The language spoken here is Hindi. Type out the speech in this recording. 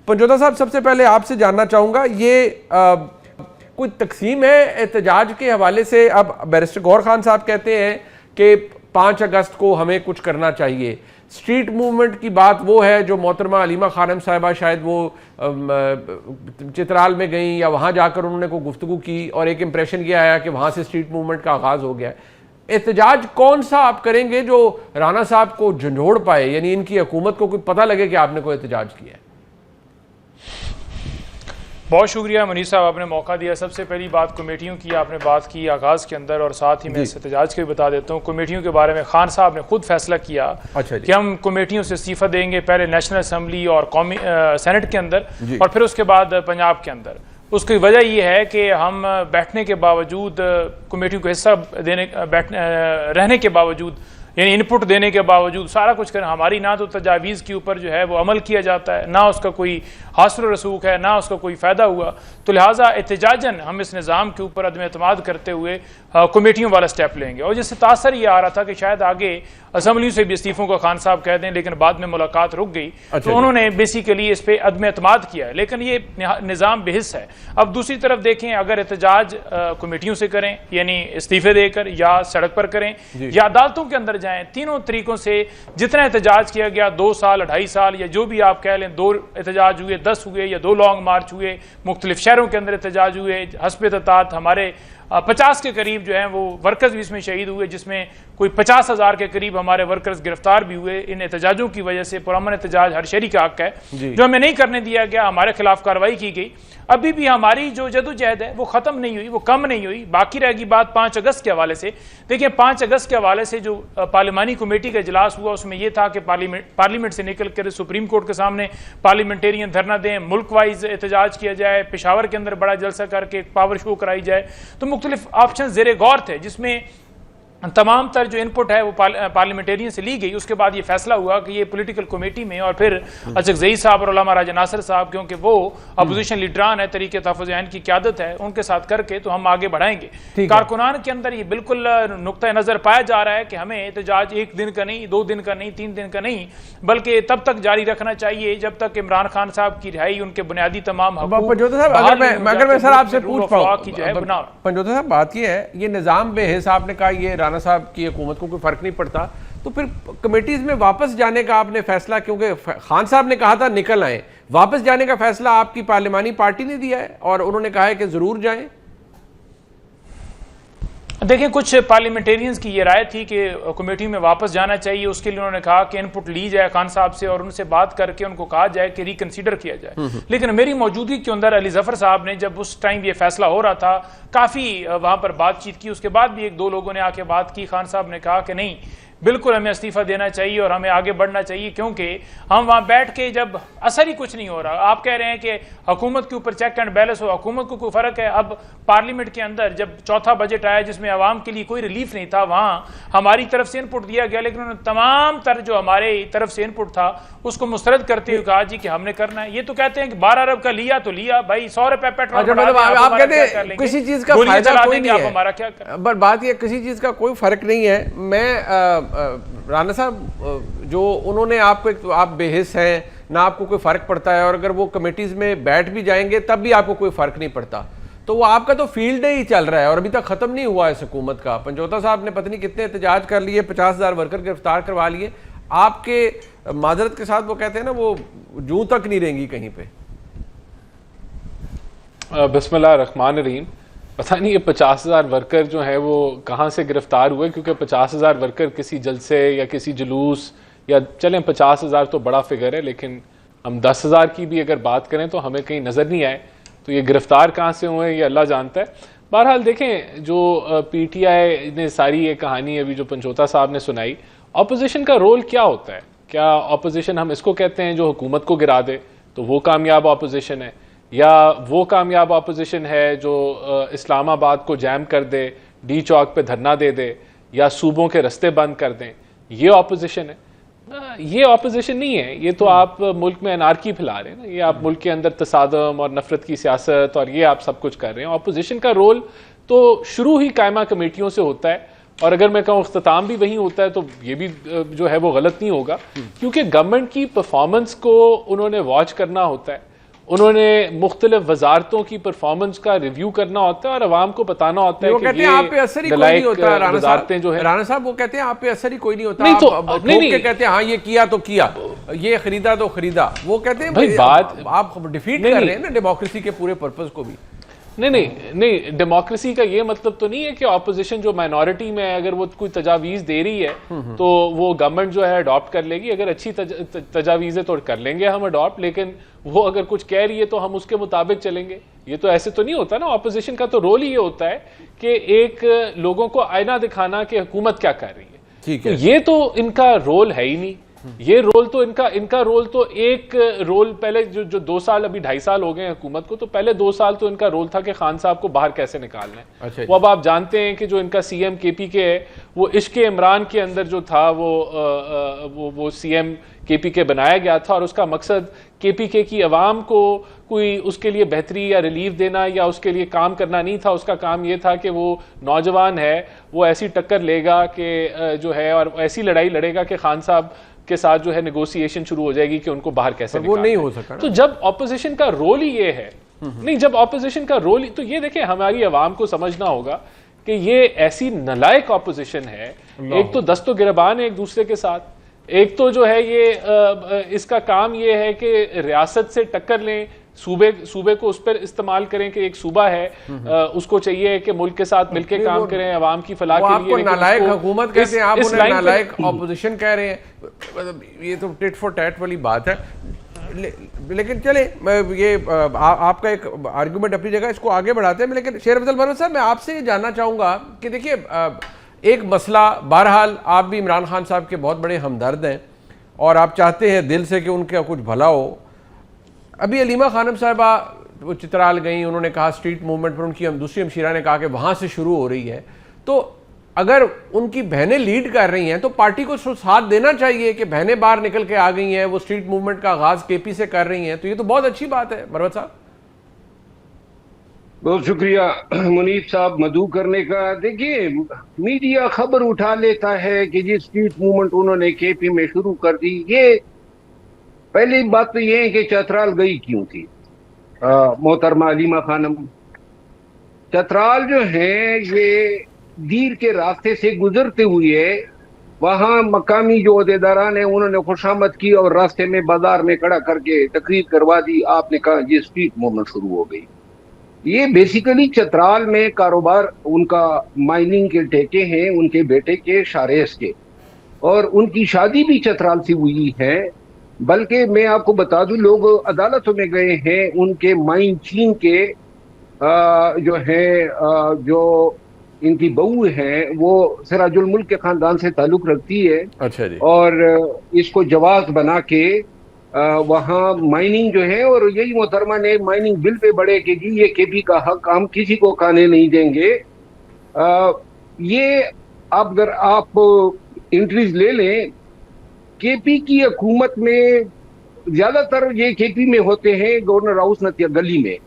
पंजोता साहब, सबसे पहले आपसे जानना चाहूंगा, ये कोई तकसीम है एहतजाज के हवाले से? अब बैरिस्टर गौहर खान साहब कहते हैं कि 5 अगस्त को हमें कुछ करना चाहिए। स्ट्रीट मूवमेंट की बात वो है जो मोहतरमा अलीमा खानम साहिबा शायद वो चित्राल में गई या वहाँ जाकर उन्होंने कोई गुफ्तगू की और एक इम्प्रेशन ये आया कि वहाँ से स्ट्रीट मूवमेंट का आगाज़ हो गया है। एहतजाज कौन सा आप करेंगे जो राना साहब को झंझोड़ पाए, यानी इनकी हुकूमत को कोई पता लगे कि आपने कोई एहतजाज किया है? बहुत शुक्रिया मुनीर साहब, आपने मौका दिया। सबसे पहली बात कमेटियों की आपने बात की आगाज़ के अंदर, और साथ ही मैं इस एहतजाज के भी बता देता हूँ। कमेटियों के बारे में खान साहब ने खुद फैसला किया कि हम कमेटियों से इस्तीफ़ा देंगे, पहले नेशनल असम्बली और कौमी सेनेट के अंदर और फिर उसके बाद पंजाब के अंदर। उसकी वजह यह है कि हम बैठने के बावजूद, कमेटियों को हिस्सा देने रहने के बावजूद, यानी इनपुट देने के बावजूद सारा कुछ करें, हमारी ना तो तजावीज़ के ऊपर जो है वो अमल किया जाता है, ना उसका कोई हासिल रसूख है, ना उसका कोई फ़ायदा हुआ। तो लिहाजा एहतजाजन हम इस निज़ाम के ऊपर अदम एतमाद करते हुए कमेटियों वाला स्टेप लेंगे। और जिससे तासर ये आ रहा था कि शायद आगे असम्बलियों से भी इस्तीफ़ों को खान साहब कह दें, लेकिन बाद में मुलाकात रुक गई। तो उन्होंने बेसिकली इस पर अदम एतमाद किया है, लेकिन ये निज़ाम बेहिस है। अब दूसरी तरफ देखें, अगर एहतजाज कमेटियों से करें, यानी इस्तीफ़े देकर, या सड़क पर करें, या अदालतों के अंदर जाएं, तीनों तरीकों से जितना एहतजाज किया गया, 2 साल 2.5 साल या जो भी आप कह लें, 2 एहतजाज हुए, 10 हुए या 2 लॉन्ग मार्च हुए, मुख्तलिफ शहरों के अंदर एहतजाज हुए, हस्ब ततात हमारे 50 के करीब जो हैं वो वर्कर्स भी इसमें शहीद हुए, जिसमें कोई 50,000 के करीब हमारे वर्कर्स गिरफ्तार भी हुए इन एहतजाजों की वजह से। पुरअमन एहतजाज हर शहरी का हक है, जो हमें नहीं करने दिया गया, हमारे खिलाफ कार्रवाई की गई। अभी भी हमारी जो जदोजहद है वो ख़त्म नहीं हुई, वो कम नहीं हुई। बाकी रहेगी बात 5 अगस्त के हवाले से। देखिए, 5 अगस्त के हवाले से जो पार्लिमानी कमेटी का इजलास हुआ, उसमें यह था कि पार्लियामेंट से निकल कर सुप्रीम कोर्ट के सामने पार्लियामेंटेरियन धरना दें, मुल्क वाइज एहतजाज किया जाए, पेशावर के अंदर बड़ा जलसा करके पावर शो कराई जाए। तो मुख्तलिफ ऑप्शन ज़ेरे गौर थे, जिसमें तमाम तर जो इनपुट है वो पार्लियामेंटेरियन से ली गई। उसके बाद ये फैसला हुआ कि ये पॉलिटिकल कमेटी में, और फिर अचकज़ई साहब और उलमा राजा नासिर साहब, क्योंकि वो अपोजिशन लीडरान है, तरीके तहफ़्फ़ुज़ ऐन की क़यादत है, उनके साथ करके तो हम आगे बढ़ाएंगे। कारकुनान के अंदर ये बिल्कुल नुक्ता नज़र पाया जा रहा है कि हमें एहतजाज 1 दिन का नहीं, 2 दिन का नहीं, 3 दिन का नहीं, बल्कि तब तक जारी रखना चाहिए जब तक इमरान खान साहब की रिहाई, उनके बुनियादी तमाम पंजोता साहब, अगर मैं सर आपसे पूछ पाऊं, पंजोता साहब बात ये है, ये निज़ाम बेहिस, आपने कहा ये राना साहब की हुकूमत को कोई फर्क नहीं पड़ता, तो फिर कमेटीज में वापस जाने का आपने फैसला, क्योंकि खान साहब ने कहा था निकल आए, वापस जाने का फैसला आपकी पार्लिमानी पार्टी ने दिया है और उन्होंने कहा है कि जरूर जाएं। देखिए, कुछ पार्लियामेंटेरियंस की ये राय थी कि कमेटी में वापस जाना चाहिए। उसके लिए उन्होंने कहा कि इनपुट ली जाए खान साहब से और उनसे बात करके उनको कहा जाए कि रिकंसीडर किया जाए। लेकिन मेरी मौजूदगी के अंदर अली जफर साहब ने, जब उस टाइम ये फैसला हो रहा था, काफ़ी वहाँ पर बातचीत की। उसके बाद भी 1-2 लोगों ने आके बात की। खान साहब ने कहा कि नहीं, बिल्कुल हमें इस्तीफ़ा देना चाहिए और हमें आगे बढ़ना चाहिए, क्योंकि हम वहाँ बैठ के जब असर ही कुछ नहीं हो रहा। आप कह रहे हैं कि हुकूमत के ऊपर चेक एंड बैलेंस हो, हुकूमत को कोई फ़र्क है? अब पार्लियामेंट के अंदर जब चौथा बजट आया जिसमें आवाम के लिए कोई रिलीफ नहीं था, वहाँ हमारी तरफ से इनपुट दिया गया, लेकिन उन्होंने तमाम तर जो हमारे तरफ से इनपुट था उसको मुस्तरद करते हुए कहा जी कि हमने करना है। ये तो कहते हैं कि 12 अरब का लिया तो लिया भाई, 100 रुपए पेट्रोल, आप कहते हैं किसी चीज का फायदा कोई नहीं है, हमारा क्या कर? बट बात ये किसी चीज का कोई फर्क नहीं है। मैं राना साहब, जो उन्होंने आपको, एक तो आप बेहिस हैं, ना आपको कोई फर्क पड़ता है, और अगर वो कमेटीज में बैठ भी जाएंगे तब भी आपको कोई फर्क नहीं पड़ता, तो वो आपका तो फील्ड डे ही चल रहा है और अभी तक खत्म नहीं हुआ इस हुकूमत का। पंजोता साहब ने पता नहीं कितने एहतजाज कर लिए, 50,000 वर्कर गिरफ्तार करवा लिए। आपके माजरत के साथ वो कहते हैं ना, वो जूं तक नहीं रहेंगी कहीं पे। बिस्मिल्लाह रहमान रहीम। पता नहीं ये 50,000 वर्कर जो है वो कहाँ से गिरफ्तार हुए, क्योंकि 50,000 वर्कर किसी जलसे या किसी जुलूस, या चलें 50,000 तो बड़ा फिगर है, लेकिन हम 10,000 की भी अगर बात करें तो हमें कहीं नज़र नहीं आए, तो ये गिरफ्तार कहाँ से हुए ये अल्लाह जानता है। बहरहाल देखें, जो PTI ने सारी ये कहानी अभी जो पंजोता साहब ने सुनाई, अपोजिशन का रोल क्या होता है? क्या अपोजिशन हम इसको कहते हैं जो हुकूमत को गिरा दे तो वो कामयाब अपोजिशन है, या वो कामयाब अपोजिशन है जो इस्लामाबाद को जैम कर दे, डी चौक पे धरना दे दे, या सूबों के रास्ते बंद कर दें? ये अपोजिशन है? ये अपोजिशन नहीं है। ये तो आप मुल्क में अनारकी फैला रहे हैं ना, ये आप मुल्क के अंदर तसादम और नफरत की सियासत और ये आप सब कुछ कर रहे हैं। अपोजिशन का रोल तो शुरू ही कायमा कमेटियों से होता है, और अगर मैं कहूँ इख्तिताम भी वहीं होता है, तो ये भी जो है वो गलत नहीं होगा, क्योंकि गवर्नमेंट की परफॉर्मेंस को उन्होंने वॉच करना होता है। उन्होंने मुख्तलिफ वजारतों की परफॉर्मेंस का रिव्यू करना होता है और अवाम को बताना होता है वो कहते हैं आप पे असर ही कोई नहीं होता। राणा साहब वो कहते हैं आप पे असर ही कोई नहीं होता, नहीं तो नहीं कहते हैं हाँ ये किया तो किया, ये खरीदा तो खरीदा। वो कहते हैं भाई बात आप डिफीट कर रहे हैं ना डेमोक्रेसी के पूरे पर्पस को भी। नहीं डेमोक्रेसी का ये मतलब तो नहीं है कि ऑपोजिशन जो माइनॉरिटी में है अगर वो कोई तजावीज दे रही है तो वो गवर्नमेंट जो है अडॉप्ट कर लेगी। अगर अच्छी तजावीज़ें तो कर लेंगे हम अडॉप्ट, लेकिन वो अगर कुछ कह रही है तो हम उसके मुताबिक चलेंगे। ये तो ऐसे तो नहीं होता ना। ऑपोजिशन का तो रोल ही ये होता है कि एक लोगों को आईना दिखाना कि हुकूमत क्या कर रही है। ठीक है, तो ये तो इनका रोल है ही नहीं। ये रोल तो इनका रोल तो एक रोल पहले जो 2 साल अभी 2.5 साल हो गए हुकूमत को, तो पहले 2 साल तो इनका रोल था कि खान साहब को बाहर कैसे निकालना है। अच्छा, वो अब आप जानते हैं कि जो इनका सीएम केपीके है वो इश्क इमरान के अंदर जो था वो सीएम केपीके बनाया गया था और उसका मकसद केपीके की आवाम को कोई उसके लिए बेहतरी या रिलीफ देना या उसके लिए काम करना नहीं था। उसका काम ये था कि वो नौजवान है वो ऐसी टक्कर लेगा कि जो है और ऐसी लड़ाई लड़ेगा कि खान साहब के साथ जो है नेगोशिएशन शुरू हो जाएगी कि उनको बाहर कैसे वो नहीं हो सका। तो जब ऑपोजिशन का रोल ही ये है, नहीं जब ऑपोजिशन का रोल तो ये देखें हमारी आवाम को समझना होगा कि ये ऐसी नालायक ऑपोजिशन है। एक तो दस्तो गिरबान है एक दूसरे के साथ, एक तो जो है ये इसका काम ये है कि रियासत से टक्कर लें, सूबे को उस पर इस्तेमाल करें कि एक सूबा है उसको चाहिए कि मुल्क के साथ मिलकर काम करें अवाम की फलाह के लिए। नालायक हुकूमत कहते हैं, आप उन्हें नालायक ऑपोजिशन कह रहे हैं। ये तो टिट फॉर टैट वाली बात है। लेकिन चले ये आपका एक आर्गुमेंट अपनी जगह, इसको आगे बढ़ाते हैं। लेकिन शेर अफजल मरवत साहब मैं आपसे ये जानना चाहूँगा कि देखिए एक मसला, बहरहाल आप भी इमरान खान साहब के बहुत बड़े हमदर्द हैं और आप चाहते हैं दिल से कि उनका कुछ भला हो। अभी अलीमा खानम साहिबा वो चित्राल गई, उन्होंने कहा स्ट्रीट मूवमेंट पर उनकी दूसरी हमशीरा ने कहा कि वहाँ से शुरू हो रही है। तो अगर उनकी बहनें लीड कर रही हैं तो पार्टी को साथ देना चाहिए कि बहनें बाहर निकल के आ गई हैं, वो स्ट्रीट मूवमेंट का आगाज़ केपी से कर रही हैं, तो ये तो बहुत अच्छी बात है। मरवत साहब बहुत शुक्रिया मुनीफ साहब मधु करने का। देखिए मीडिया खबर उठा लेता है कि जी स्ट्रीट मूवमेंट उन्होंने केपी में शुरू कर दी। ये पहली बात तो ये है कि चतराल गई क्यों थी मोहतरमा अलीमा खानम। चतराल जो है ये दीर के रास्ते से गुजरते हुए वहां मकामी जो अहदेदारान है उन्होंने खुशामद की और रास्ते में बाजार में खड़ा करके तकरीर करवा दी। आपने कहा ये स्ट्रीट मूवमेंट शुरू हो गई। ये बेसिकली चतराल में कारोबार उनका माइनिंग के ठेके हैं उनके बेटे के शारेस के, और उनकी शादी भी चतराल से हुई है। बल्कि मैं आपको बता दूं लोग अदालतों में गए हैं, उनके माइन चीन के जो है जो इनकी बहू है वो सिराजुल मुल्क के खानदान से ताल्लुक रखती है। अच्छा जी। और इसको जवाज बना के वहाँ माइनिंग जो है, और यही मोहतरमा ने माइनिंग बिल पे बढ़े कि जी ये केपी का हक हम किसी को खाने नहीं देंगे। ये आप अगर आप इंट्रीज ले लें केपी की हुकूमत में ज्यादातर ये केपी में होते हैं गवर्नर हाउस नतिया गली में।